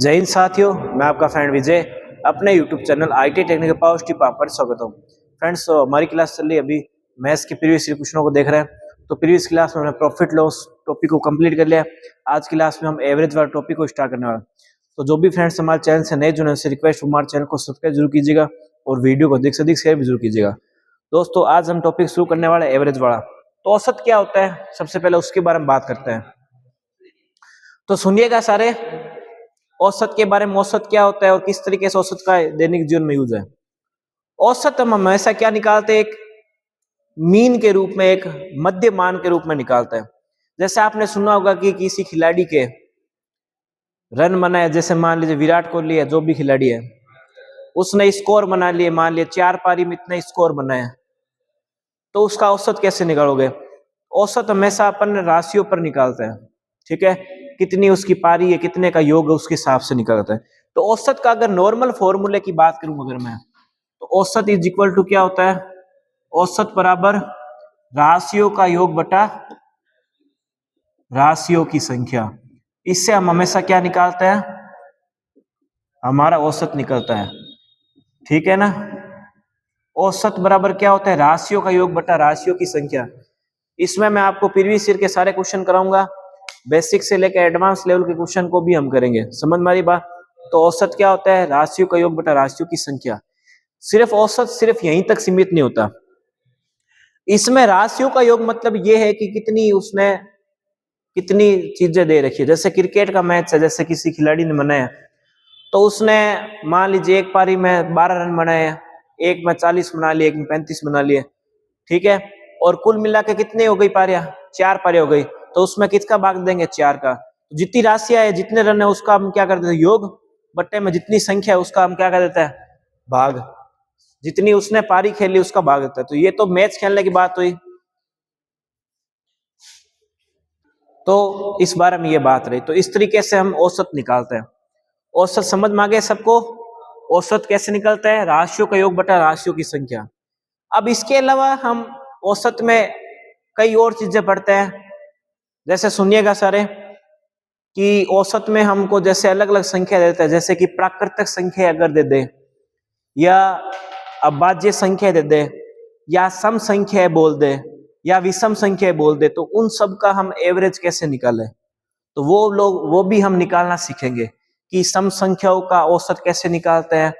जय हिंद साथियों, मैं आपका फ्रेंड विजय अपने YouTube channel IT technical power tip आप पर स्वागत हूँ। फ्रेंड्स, हमारी क्लास चल रही है, अभी मैथ्स के प्रीवियस ईयर क्वेश्चनों को देख रहे हैं। तो प्रीवियस क्लास में हमने प्रॉफिट लॉस टॉपिक को कंप्लीट कर लिया। आज की क्लास में हम एवरेज वाला टॉपिक को स्टार्ट करने वाले हैं। तो जो भी फ्रेंड्स हमारे चैनल से नए जुड़े हैं, रिक्वेस्ट हमारे चैनल को सब्सक्राइब जरूर कीजिएगा और वीडियो को अधिक से अधिक शेयर भी जरूर कीजिएगा। दोस्तों, आज हम टॉपिक शुरू करने वाले एवरेज वाला। तो औसत क्या होता है, सबसे पहले उसके बारे में बात करते हैं। तो सुनिएगा सारे, औसत के बारे में। औसत क्या होता है और किस तरीके से औसत का दैनिक जीवन में यूज है। औसत हम हमेशा क्या निकालते हैं, एक मीन के रूप में, एक मध्य मान के रूप में निकालते हैं। जैसे आपने सुना होगा कि किसी खिलाड़ी के रन बनाए, जैसे मान लीजिए विराट कोहली है, जो भी खिलाड़ी है, उसने स्कोर बना लिए, मान लिया 4 पारी में इतने स्कोर बनाए, तो उसका औसत कैसे निकालोगे? औसत हमेशा अपन राशियों पर निकालते हैं, ठीक है। कितनी उसकी पारी है, कितने का योग है, उसके हिसाब से निकालते हैं। तो औसत का अगर नॉर्मल फॉर्मूले की बात करूं अगर मैं, तो औसत इज इक्वल टू क्या होता है? औसत बराबर राशियों का योग बटा राशियों की संख्या। इससे हम हमेशा क्या निकालते हैं? हमारा औसत निकलता है, ठीक है ना। औसत बराबर क्या होता है? राशियों का योग बटा राशियों की संख्या। इसमें मैं आपको प्रीवियस ईयर के सारे क्वेश्चन कराऊंगा, बेसिक से लेकर एडवांस लेवल के क्वेश्चन को भी हम करेंगे। समझ में आ रही बात? तो औसत क्या होता है? राशियों का योग बटा राशियों की संख्या। सिर्फ औसत सिर्फ यहीं तक सीमित नहीं होता, इसमें राशियों का योग मतलब यह है कि कितनी उसने कितनी चीजें दे रखी है। जैसे क्रिकेट का मैच है, जैसे किसी खिलाड़ी ने बनाया, तो उसने मान लीजिए एक पारी में 12 रन बनाए, एक में 40 बना लिए, एक में 35 बना लिए, ठीक है। और कुल मिला के कितने हो गई पारियां? 4 पारियां हो गई। तो उसमें किसका भाग देंगे? 4 का। जितनी राशियां है, जितने रन है, उसका हम क्या कर देते हैं? योग बट्टे में जितनी संख्या है उसका हम क्या कर देते हैं? भाग। जितनी उसने पारी खेली उसका भाग देता है। तो ये तो मैच खेलने की बात हुई, तो इस बारे में ये बात रही। तो इस तरीके से हम औसत निकालते हैं। औसत समझ में आ गया सबको? औसत कैसे निकलता है? राशियों का योग बटा राशियों की संख्या। अब इसके अलावा हम औसत में कई और चीजें पढ़ते हैं। जैसे सुनिएगा सारे, कि औसत में हमको जैसे अलग अलग संख्या देता है, जैसे कि प्राकृतिक संख्या अगर दे दे, या अभाज्य संख्या दे दे, या सम संख्या बोल दे, या विषम संख्या बोल दे, तो उन सब का हम एवरेज कैसे निकालें, तो वो भी हम निकालना सीखेंगे कि सम संख्याओं का औसत कैसे निकालते हैं,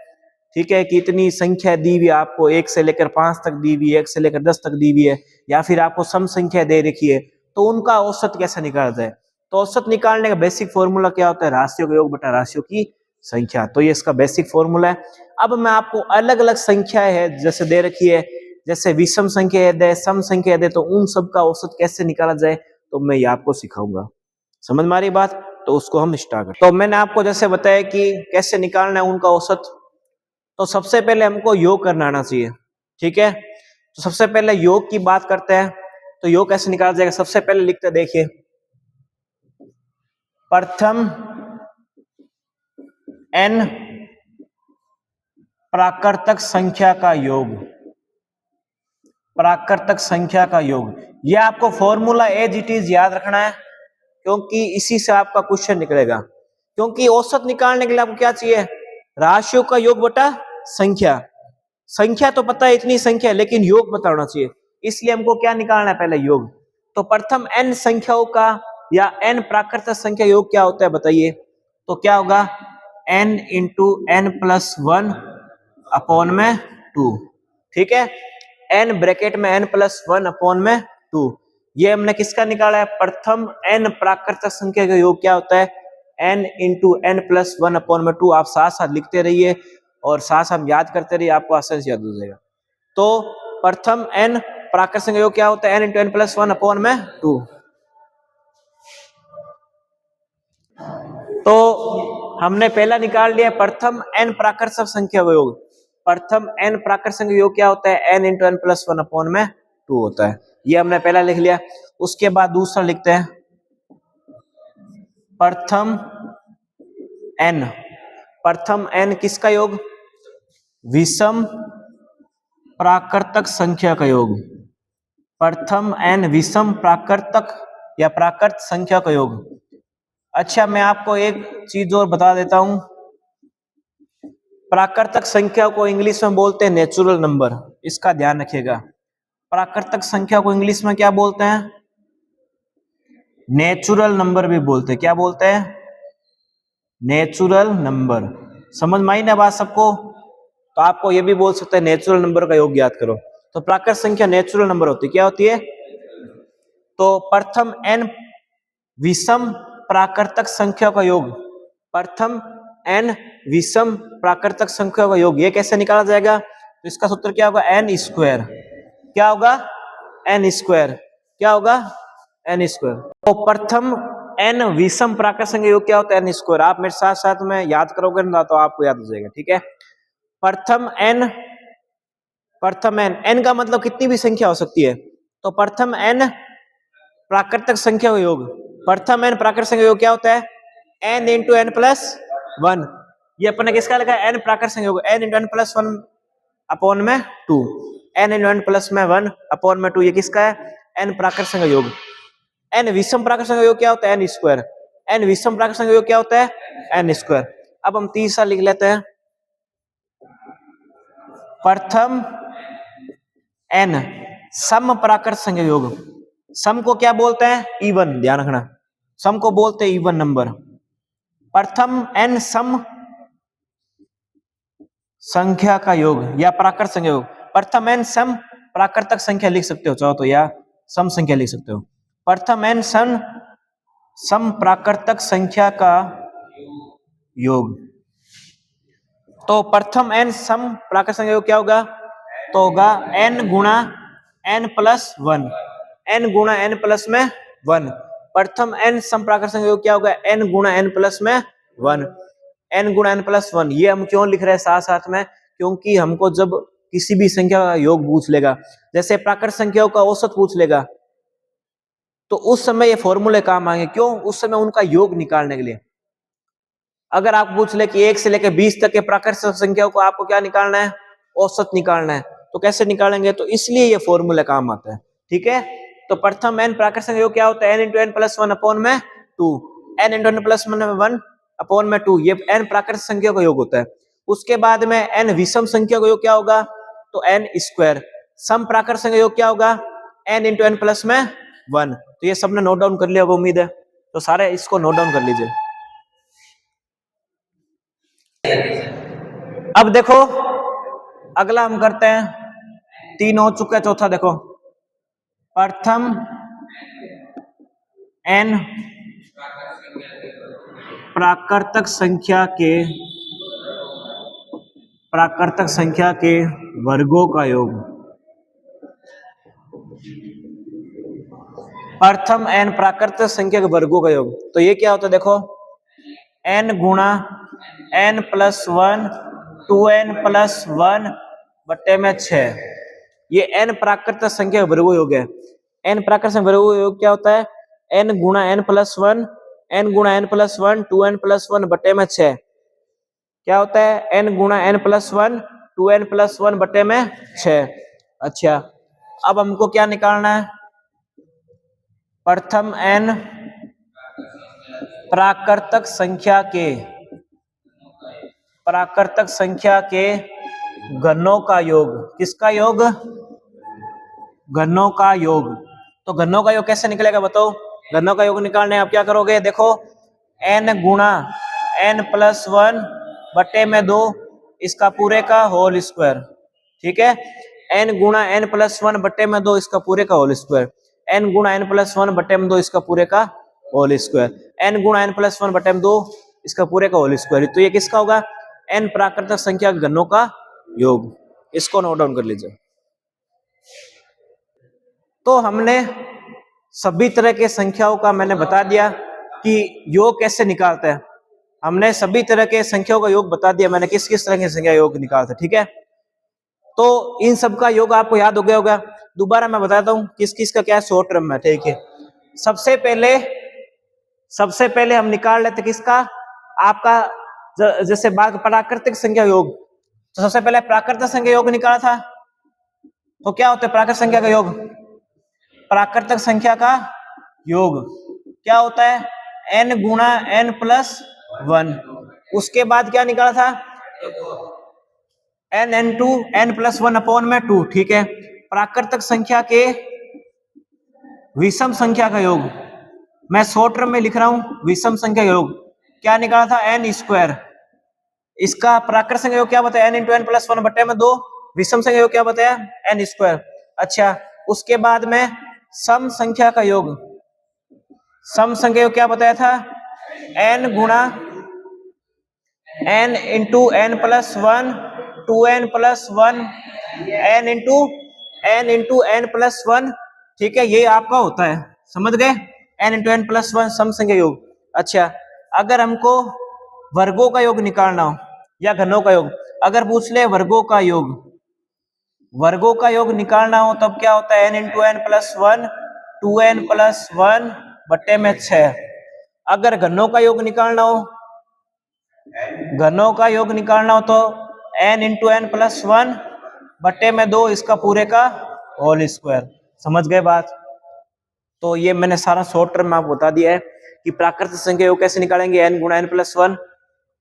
ठीक है। कि इतनी संख्या दी हुई आपको 1 से लेकर 5 तक दी हुई है, 1 से लेकर 10 तक दी हुई है, या फिर आपको सम संख्या दे रखी है, तो उनका औसत कैसे निकाला जाए। तो औसत निकालने का बेसिक फॉर्मूला क्या होता है? राशियों का योग बटा राशियों की संख्या। तो ये इसका बेसिक फॉर्मूला है। अब मैं आपको अलग अलग संख्याएं है जैसे दे रखी है, जैसे विषम संख्या दे, सम संख्या दे, तो उन सब का औसत कैसे निकाला जाए, तो मैं ये आपको सिखाऊंगा। समझ में आ रही बात? तो उसको हम स्टार्ट करते हैं। तो मैंने आपको जैसे बताया कि कैसे निकालना है उनका औसत। तो सबसे पहले हमको योग करना आना चाहिए, ठीक है। तो सबसे पहले योग की बात करते हैं। तो योग कैसे निकाला जाएगा? सबसे पहले लिखते हैं, देखिए, प्रथम n प्राकृतिक संख्या का योग। प्राकृतिक संख्या का योग, ये आपको फॉर्मूला एज इट इज याद रखना है, क्योंकि इसी से आपका क्वेश्चन निकलेगा। क्योंकि औसत निकालने के लिए आपको क्या चाहिए? राशियों का योग बटा संख्या। संख्या तो पता है इतनी संख्या, लेकिन योग पता होना चाहिए। इसलिए हमको क्या निकालना है? पहले योग। तो प्रथम n संख्याओं का या n प्राकृतिक संख्या योग क्या होता है बताइए? तो क्या होगा? n into n plus 1 upon में 2, ठीक है। n ब्रैकेट में n प्लस 1 अपॉन में 2। ये हमने किसका निकाला है? प्रथम n प्राकृतिक संख्या का योग क्या होता है? n into n plus 1 upon में 2। आप साथ साथ लिखते रहिए और साथ साथ याद करते रहिए, आपको आसानी से याद हो जाएगा। तो प्रथम n प्राकृतिक संख्या योग क्या होता है? n into n plus 1 upon में 2। तो हमने पहला निकाल लिया प्रथम n प्राकृतिक संख्या का योग। प्रथम n प्राकृतिक संख्या योग क्या होता है? n into n plus 1 upon में 2 होता है। ये हमने पहला लिख लिया। उसके बाद दूसरा लिखते हैं, प्रथम n। प्रथम n किसका योग? विषम प्राकृतिक संख्या का योग। प्रथम n विषम प्राकृतिक या प्राकृत संख्या का योग। अच्छा, मैं आपको एक चीज और बता देता हूं। प्राकृतिक संख्या को इंग्लिश में बोलते हैं नेचुरल नंबर, इसका ध्यान रखिएगा। प्राकृतिक संख्या को इंग्लिश में क्या बोलते हैं? नेचुरल नंबर भी बोलते हैं। क्या बोलते हैं? Natural number. समझ में आई ना बात सबको? तो आपको ये भी बोल सकते हैं नेचुरल नंबर का योग याद करो। तो प्राकृतिक संख्या नेचुरल नंबर होती है। क्या होती है? तो प्रथम n विषम प्राकृतिक संख्या का योग, प्रथम n विषम प्राकृतिक संख्या का योग, ये कैसे निकाला जाएगा? तो इसका सूत्र क्या होगा? n square. क्या होगा? n square. क्या होगा? n square. तो प्रथम n विषम प्राकृतिक संख्या योग क्या होता है? n square. आप मेरे साथ साथ में याद करोगे ना तो आपको याद हो जाएगा। ठीक है, प्रथम n का मतलब कितनी भी संख्या हो सकती है। तो प्रथम n प्राकृतिक संख्या का योग, प्रथम n प्राकृतिक संख्या योग क्या होता है? n into n plus one. ये अपन ने किसका लिखा है? n प्राकृतिक संख्या योग, n into n plus one upon में two, n into n plus में वन अपॉन में टू। ये किसका है? n प्राकृतिक संख्या योग। n विषम प्राकृतिक संख्या योग क्या होता है? n square. n विषम प्राकृतिक संख्या योग क्या होता है? n square. अब हम तीसरा लिख लेते हैं, प्रथम n सम प्राकृतिक संख्या योग। सम को क्या बोलते हैं? इवन। ध्यान रखना, सम को बोलते हैं इवन नंबर। प्रथम n सम संख्या का योग या प्राकृतिक संख्या योग। प्रथम n सम प्राकृतिक संख्या लिख सकते हो चाहो तो, या सम संख्या लिख सकते हो। प्रथम n सम प्राकृतिक संख्या का योग। तो प्रथम n सम प्राकृतिक संख्या योग क्या होगा? तो होगा n गुणा n प्लस वन, n गुणा n प्लस में वन। प्रथम n सम प्राकृतिक संख्या योग क्या होगा? n गुणा n प्लस में वन, n गुणा n प्लस वन। ये हम क्यों लिख रहे हैं साथ साथ में? क्योंकि हमको जब किसी भी संख्या का योग पूछ लेगा, जैसे प्राकृतिक संख्याओं का औसत पूछ लेगा, तो उस समय ये फॉर्मूले काम आएंगे। क्यों? उस समय उनका योग निकालने के लिए। अगर आप पूछ ले कि 1 से लेकर 20 तक के प्राकृतिक संख्याओं को आपको क्या निकालना है? औसत निकालना है। तो कैसे निकालेंगे? तो इसलिए ये फॉर्मूला काम आता है। ठीक है, तो प्रथम n प्राकृतिक संख्या योग क्या होता है? n into n plus one upon में two, n into n plus one upon में टू। ये n प्राकृतिक संख्या का योग होता है। उसके बाद में n विषम संख्या का योग क्या होगा? तो n स्क्वायर। सम प्राकृतिक संख्या योग क्या होगा? n इंटू एन प्लस में वन। तो ये सबने नोट डाउन कर लिया होगा उम्मीद है, तो सारे इसको नोट डाउन कर लीजिए। अब देखो अगला हम करते हैं, तीन हो चुका है, चौथा देखो। प्रथम n प्राकृतिक संख्या के वर्गों का योग। प्रथम n प्राकृतिक संख्या के वर्गों का योग। तो ये क्या होता है? देखो n गुणा n plus one, 2n plus one बट्टे में 6। ये n प्राकृतिक संख्या वर्गों योग है। n प्राकृतिक संख्या वर्गों योग क्या होता है? n गुणा n प्लस वन, n गुणा n plus one, 2n plus one बट्टे में 6। क्या होता है? n गुणा n plus one, 2n plus one बट्टे में 6। अच्छा, अब हमको क्या निकालना है? प्रथम n प्राकृतिक संख्या के घनों का योग। किसका योग? घनों का योग। तो घनों का योग कैसे निकलेगा बताओ? घनों का योग निकालने आप क्या करोगे? देखो n गुणा n प्लस वन बट्टे में दो, इसका पूरे का होल स्क्वायर। ठीक है, n गुणा n प्लस वन बट्टे में दो, इसका पूरे का होल स्क्वायर। n गुणा n प्लस वन बट्टे में दो, इसका पूरे का होल स्क्वायर। n गुणा n प्लस वन बट्टे में दो, इसका पूरे का होल स्क्वायर। तो ये किसका होगा? n प्राकृतिक संख्या घनों का योग। इसको नोट डाउन कर लीजिए। तो हमने सभी तरह के संख्याओं का मैंने बता दिया कि योग कैसे निकालते हैं। हमने सभी तरह के संख्याओं का योग बता दिया मैंने, किस किस तरह की संख्या योग निकालते हैं। ठीक है, तो इन सब का योग आपको याद हो गया होगा। दोबारा मैं बताता हूँ किस किस का क्या शॉर्ट टर्म है। ठीक है, सबसे पहले हम निकाल लेते किसका? आपका जैसे बात प्राकृतिक संख्या योग, तो सबसे पहले प्राकृतिक संख्या योग निकाला था। तो क्या होता है प्राकृतिक संख्या का योग? प्राकृतिक संख्या का योग क्या होता है? n गुणा n प्लस 1। उसके बाद क्या निकाला था, n n2 n plus 1 upon में 2। ठीक है, प्राकृतिक संख्या के विषम संख्या का योग, मैं शॉर्ट टर्म में लिख रहा हूं, विषम संख्या का योग क्या निकाला था, n स्क्वायर। इसका प्राकृतिक संख्या योग क्या बताया, n इंटू एन प्लस 1 बटे में 2। विषम संख्या योग क्या बताया, n स्क्वायर। अच्छा, उसके बाद में सम संख्या का योग, सम संख्या योग क्या बताया था, n गुणा n into n plus 1 2n plus 1 n into n plus 1। ठीक है, ये आपका होता है, समझ गए, n इंटू एन प्लस 1 सम संख्या योग। अच्छा, अगर हमको वर्गों का योग निकालना हो या घनों का योग, अगर पूछ ले वर्गों का योग, वर्गों का योग निकालना हो तब क्या होता है, n into n plus 1 2n plus 1 बट्टे में 6। अगर घनों का योग निकालना हो, घनों का योग निकालना हो तो n इंटू एन प्लस 1 बट्टे में 2, इसका पूरे का होल स्क्वायर। समझ गए बात। तो ये मैंने सारा शॉर्ट टर्म में आपको बता दिया है कि प्राकृतिक संख्या योग कैसे निकालेंगे, n गुणा n प्लस 1।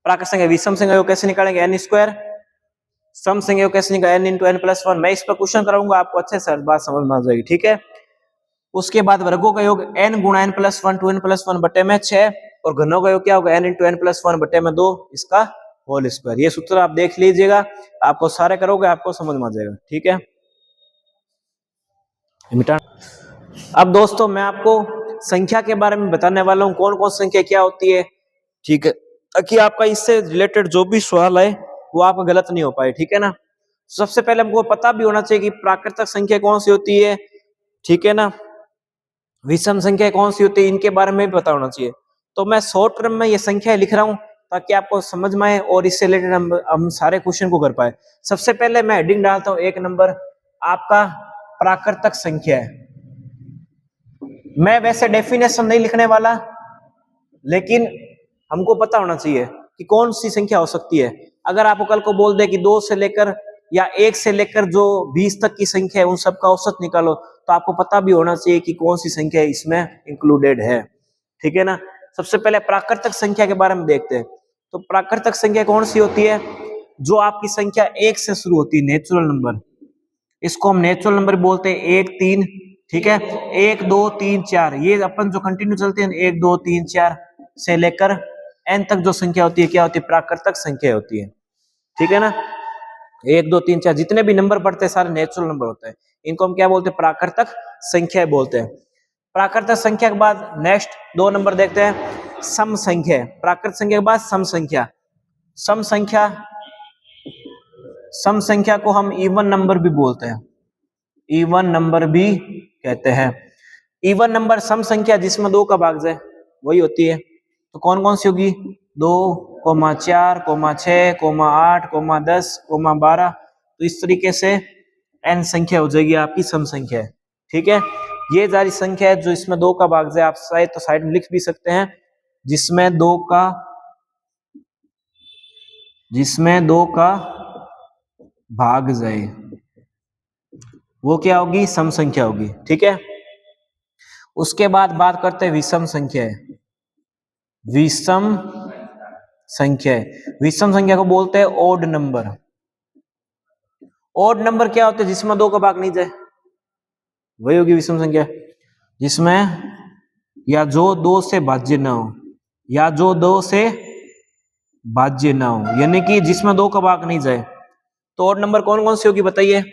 प्राकृतिक संख्या विषम संख्या योग कैसे निकालेंगे, n स्क्वायर। सम संख्या योग कैसे निकालेंगे, n इंटू एन प्लस 1। मैं इस पर क्वेश्चन कराऊंगा, आपको अच्छे से बात समझ में आ जाएगी। ठीक है, उसके बाद वर्गों का योग n गुणा n प्लस 1 2n प्लस 1 बटे में 6, और घनों का योग क्या होगा, n इंटू एन प्लस 1 बटे में 2, इसका होल स्क्वायर। ये सूत्र आप देख लीजिएगा, आपको सारे करोगे आपको समझ में आ जाएगा। ठीक है, अब दोस्तों मैं आपको संख्या के बारे में बताने वाला हूँ, कौन कौन संख्या क्या होती है। ठीक है, ताकि आपका इससे रिलेटेड जो भी सवाल है वो आपका गलत नहीं हो पाए। ठीक है ना, सबसे पहले हमको पता भी होना चाहिए कि प्राकृतिक संख्या कौन सी होती है, ठीक है ना, विषम संख्या कौन सी होती है, इनके बारे में भी पता होना चाहिए। तो मैं शॉर्ट टर्म में ये संख्या लिख रहा हूँ ताकि आपको समझ में आए और इससे रिलेटेड हम सारे क्वेश्चन को कर पाए। सबसे पहले मैं हेडिंग डालता हूँ, 1 नंबर आपका प्राकृतिक संख्या है। मैं वैसे डेफिनेशन नहीं लिखने वाला, लेकिन हमको पता होना चाहिए कि कौन सी संख्या हो सकती है। अगर आपको कल को बोल दे कि 2 से लेकर या 1 से लेकर जो 20 तक की संख्या है उन सबका औसत निकालो, तो आपको पता भी होना चाहिए कि कौन सी संख्या इसमें इंक्लूडेड है। ठीक है ना, सबसे पहले प्राकृतिक संख्या के बारे में देखते हैं। तो प्राकृतिक संख्या कौन सी होती है, जो आपकी संख्या 1 से शुरू होती है, नेचुरल नंबर, इसको हम नेचुरल नंबर बोलते हैं, 1 3। ठीक है, 1 2 3 4, ये अपन जो कंटिन्यू चलते हैं 1 2 3 4 से लेकर n तक जो संख्या होती है क्या होती है, प्राकृतिक संख्या होती है। ठीक है ना, 1 2 3 4 जितने भी नंबर पढ़ते हैं सारे नेचुरल नंबर होते हैं, इनको हम क्या बोलते हैं, प्राकृतिक संख्या बोलते हैं। प्राकृतिक संख्या के बाद नेक्स्ट 2 नंबर देखते हैं, सम संख्या। प्राकृतिक संख्या के बाद सम संख्या। सम संख्या, सम संख्या को हम इवन नंबर भी बोलते हैं, इवन नंबर भी कहते हैं। इवन नंबर सम संख्या जिसमें 2 का भाग जाए वही होती है। तो कौन कौन सी होगी, 2, 4, 6, 8, 10, 12। तो इस तरीके से n संख्या हो जाएगी आपकी सम संख्या। ठीक है, ये सारी संख्या है जो इसमें 2 का भाग जाए। आप शायद तो साइड में लिख भी सकते हैं, जिसमें 2 का भाग जाए वो क्या होगी, सम संख्या होगी। ठीक है, उसके बाद बात करते हैं विषम संख्या। विषम संख्या, विषम संख्या को बोलते हैं ओड नंबर। ओड नंबर क्या होते हैं, जिसमें 2 का भाग नहीं जाए वही होगी विषम संख्या। जिसमें या जो 2 से भाज्य ना हो, या जो 2 से भाज्य ना हो, यानी कि जिसमें 2 का भाग नहीं जाए। तो ओड नंबर कौन कौन सी होगी बताइए,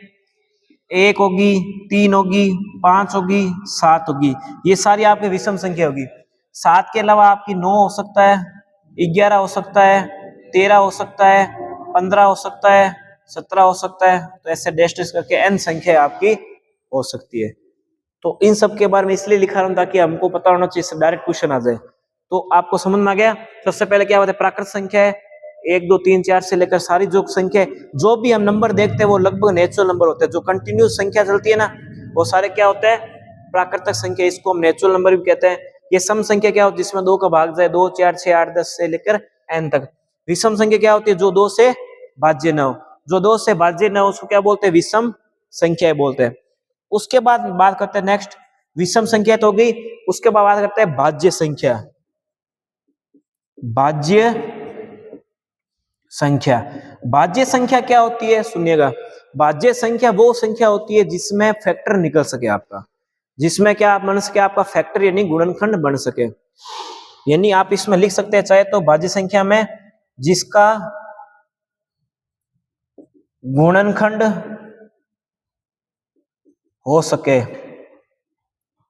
1 होगी, 3 होगी, 5 होगी, 7 होगी। ये सारी आपकी विषम संख्या होगी। 7 के अलावा आपकी 9 हो सकता है, 11 हो सकता है, 13 हो सकता है, 15 हो सकता है, 17 हो सकता है। तो ऐसे डैश डैश करके n संख्या आपकी हो सकती है। तो इन सब के बारे में इसलिए लिखा रहा हूं ताकि हमको पता होना चाहिए, डायरेक्ट क्वेश्चन आ जाए। तो आपको समझ में आ गया। सबसे पहले क्या होता है, प्राकृतिक संख्या है 1 2 3 4 से लेकर सारी जो संख्या, जो भी हम नंबर देखते हैं वो लगभग नेचुरल नंबर होते हैं। जो कंटिन्यूस संख्या चलती है ना वो सारे क्या होते हैं, प्राकृतिक संख्या, इसको हम नेचुरल नंबर भी कहते हैं। ये सम संख्या क्या होती है, जिसमें 2 का भाग जाए, 2 4 6 8 10 से लेकर n तक। विषम संख्या क्या होती है, जो 2 से भाज्य न हो। जो 2 से भाज्य न हो उसको क्या बोलते हैं, विषम संख्या बोलते हैं। उसके बाद बात करते हैं नेक्स्ट, विषम संख्या तो हो गई, उसके बाद बात करते हैं भाज्य संख्या। भाज्य संख्या। भाज्य संख्या क्या होती है, सुनिएगा। भाज्य संख्या वो संख्या होती है जिसमें फैक्टर निकल सके आपका, जिसमें क्या बन सके आपका फैक्टर यानी गुणनखंड बन सके। यानी आप इसमें लिख सकते हैं चाहे तो भाज्य संख्या में जिसका गुणनखंड हो सके,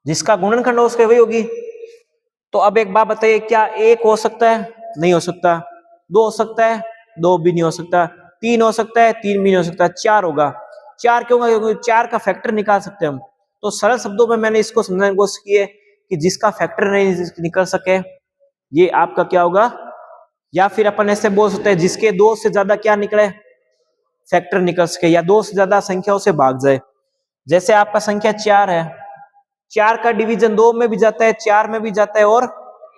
जिसका गुणनखंड हो सके वही होगी। तो अब एक बात बताइए, क्या एक हो सकता है? नहीं हो सकता। दो हो सकता है? दो भी नहीं हो सकता। तीन हो सकता है? तीन भी नहीं हो सकता। चार होगा। चार क्यों होगा? क्योंकि चार का फैक्टर निकाल सकते हैं हम। तो सरल शब्दों में मैंने इसको समझाने की कोशिश की है कि जिसका फैक्टर नहीं निकल सके ये आपका क्या होगा, या फिर अपन ऐसे बोल सकते हैं जिसके दो से ज्यादा क्या निकले, फैक्टर निकल सके, या दो से ज्यादा संख्याओं से भाग जाए। जैसे आपका संख्या चार है, चार का डिवीजन दो में भी जाता है, चार में भी जाता है और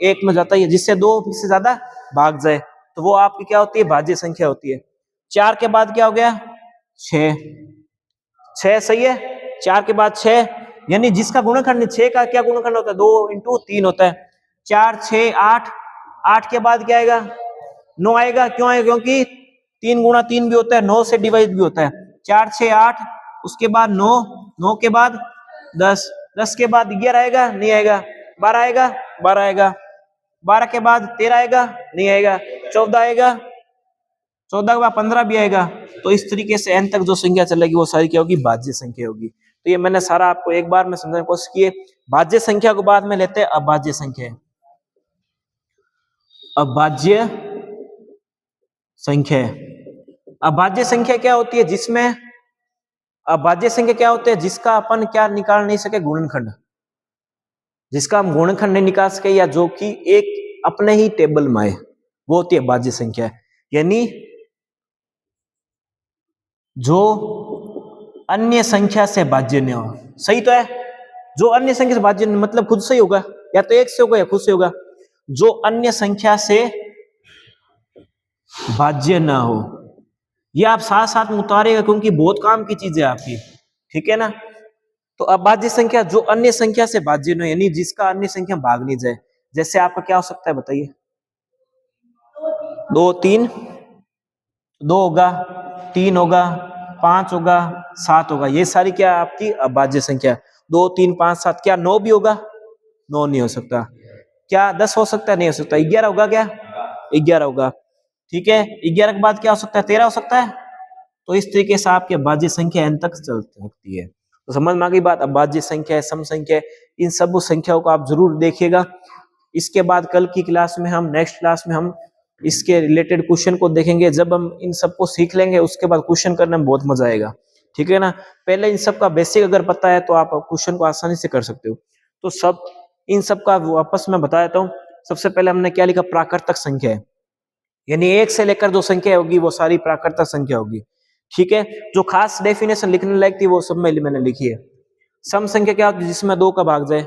एक में जाता है, जिससे दो से ज्यादा भाग जाए तो वो आपकी क्या होती है, भाज्य संख्या होती है। चार के बाद क्या हो गया, छह। छह सही है। चार के बाद छह, यानी जिसका गुणनखंड, छह का क्या गुणनखंड होता है, दो इंटू तीन होता है। चार छह आठ, आठ के बाद क्या आएगा, नौ आएगा। क्यों आएगा? क्योंकि तीन गुणा तीन भी होता है, नौ से डिवाइड भी होता है। चार छह आठ, उसके बाद नौ, नौ के बाद दस, दस के बाद 11 आएगा, नहीं आएगा। 12 आएगा, 12 आएगा। 12 के बाद 13 आएगा, नहीं आएगा। 14 आएगा, 14 के बाद 15 भी आएगा। तो इस तरीके से n तक जो संख्या चलेगी वो सारी क्या होगी, भाज्य संख्या होगी। तो ये मैंने सारा आपको एक बार में समझाने की कोशिश की है। भाज्य संख्या को बाद में लेते हैं अभाज्य संख्या। अभाज्य संख्या, अभाज्य संख्या क्या होती है, जिसमें अभाज्य संख्या क्या होती है, जिसका अपन क्या निकाल नहीं सके, गुणनखंड। जिसका हम गुणनखंड नहीं निकाल सके या जो कि एक अपने ही टेबल में है, वो होती है भाज्य संख्या। यानी जो अन्य संख्या से भाज्य नहीं हो। सही तो है, जो अन्य संख्या से भाज्य मतलब खुद से ही होगा, या तो एक से होगा या खुद से होगा। जो अन्य संख्या से भाज्य ना हो, ये आप साथ साथ में उतारेगा क्योंकि बहुत काम की चीज है आपकी, ठीक है ना। तो अभाज्य संख्या जो अन्य संख्या से भाज्य न हो, यानी जिसका अन्य संख्या भाग नहीं जाए। जैसे आपका क्या हो सकता है बताइए, दो तीन, दो होगा, तीन होगा, पांच होगा, सात होगा, ये सारी क्या आपकी अभाज्य संख्या। दो तीन पांच सात, क्या नौ भी होगा? नौ नहीं हो सकता। क्या 10 हो सकता है? नहीं हो सकता। 11 होगा क्या? 11 होगा, ठीक है। 11 के बाद क्या हो सकता है? 13 हो सकता है। तो इस तरीके से आपकी अभाज्य संख्या n तक चल सकती है। तो समझ में आ गई बात। अभाज्य संख्या है, सम संख्या है, इन सब संख्याओं को आप जरूर देखिएगा। इसके बाद कल की क्लास में हम, नेक्स्ट क्लास में हम इसके रिलेटेड क्वेश्चन को देखेंगे। जब हम इन सबको सीख लेंगे उसके बाद क्वेश्चन करने में बहुत मजा आएगा, ठीक है ना। पहले इन सब का बेसिक अगर पता है तो आप क्वेश्चन को आसानी से कर सकते हो। तो सब इन सब का वापस मैं बता देता हूँ। सबसे पहले हमने क्या लिखा, प्राकृतक संख्या है, यानी एक से लेकर जो संख्या होगी वो सारी प्राकृतक संख्या होगी, ठीक है। जो खास डेफिनेशन लिखने लायक थी वो सब में मैंने लिखी है। सम संख्या क्या होती है, जिसमें दो का भाग जाए,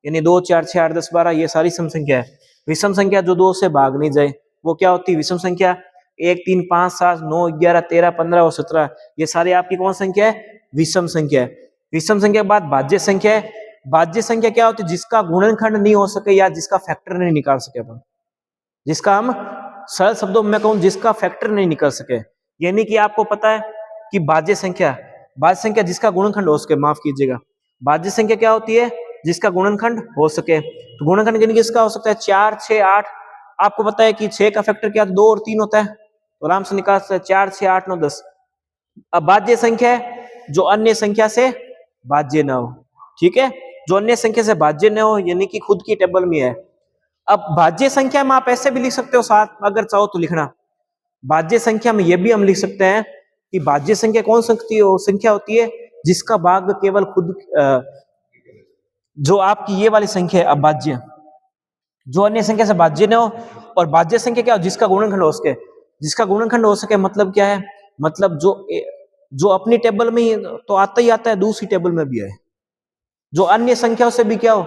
यानी 2 4 6 8 10 12, ये सारी सम संख्या है। विषम संख्या जो दो से भाग नहीं जाए वो क्या होती है, विषम संख्या। 1 3 5 7 9 11 13 15 और 17, ये सारी आपकी कौन संख्या है, विषम संख्या है। विषम संख्या के बाद भाज्य संख्या है। भाज्य संख्या क्या होती है, जिसका गुणनखंड नहीं हो सके या जिसका फैक्टर नहीं निकाल सके अपन, जिसका हम सरल शब्दों में कहूं जिसका फैक्टर नहीं निकल सके। यानी कि आपको पता है कि भाज्य संख्या, भाज्य संख्या जिसका गुणनखंड हो सके, माफ कीजिएगा, भाज्य संख्या क्या होती है, जिसका गुणनखंड हो सके। तो गुणनखंड यानी किसका हो सकता है, 4 6 8। आपको पता है कि 6 का फैक्टर क्या, 2 और 3 होता है, तो आराम से निकाल सकते हैं 4 6 8 9 10। अब भाज्य संख्या है जो अन्य संख्या से भाज्य ना हो, ठीक है, जो अन्य संख्या से भाज्य न हो यानी कि खुद की टेबल में है। अब भाज्य संख्या में आप ऐसे भी लिख सकते हो साथ, अगर चाहो तो लिखना। भाज्य संख्या में यह भी हम लिख सकते हैं कि भाज्य संख्या कौन संख्या होती है जिसका भाग केवल खुद, जो आपकी ये वाली संख्या है अभाज्य, जो अन्य संख्या से भाज्य न हो। और भाज्य संख्या क्या हो, जिसका गुणनखंड हो सके। जिसका गुणनखंड हो सके मतलब क्या है, मतलब जो अपनी टेबल में ही तो आता ही आता है, दूसरी टेबल में भी है, जो अन्य संख्याओं से भी क्या हो,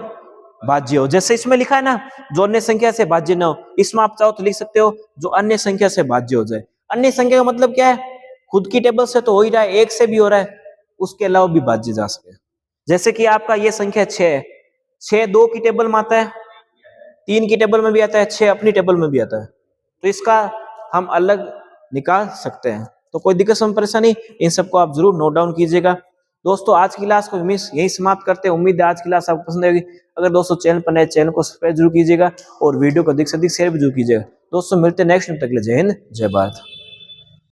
भाज्य हो। जैसे इसमें लिखा है ना, जो अन्य संख्या से भाज्य न हो, इसमें आप चाहो तो लिख सकते हो जो अन्य संख्या से भाज्य हो जाए। अन्य संख्या का मतलब क्या है, खुद की टेबल से तो हो ही रहा है, एक से भी हो रहा है, उसके अलावा भी भाज्य जा सके। जैसे कि आपका ये संख्या 6 है, 6 2 की टेबल में आता है, 3 की टेबल में भी आता है, 6 अपनी टेबल में भी आता है, तो इसका हम अलग निकाल सकते हैं। तो कोई दिक्कत समझ परेशानी, इन सबको आप जरूर नोट डाउन कीजिएगा। दोस्तों आज की क्लास को मिस यही समाप्त करते हैं। उम्मीद है आज की क्लास आपको पसंद आएगी। अगर दोस्तों चैनल पर नए, चैनल को सब्सक्राइब जरूर कीजिएगा और वीडियो को अधिक से अधिक शेयर भी जरूर कीजिएगा। दोस्तों मिलते हैं नेक्स्ट टाइम, तक के लिए जय हिंद, जय भारत।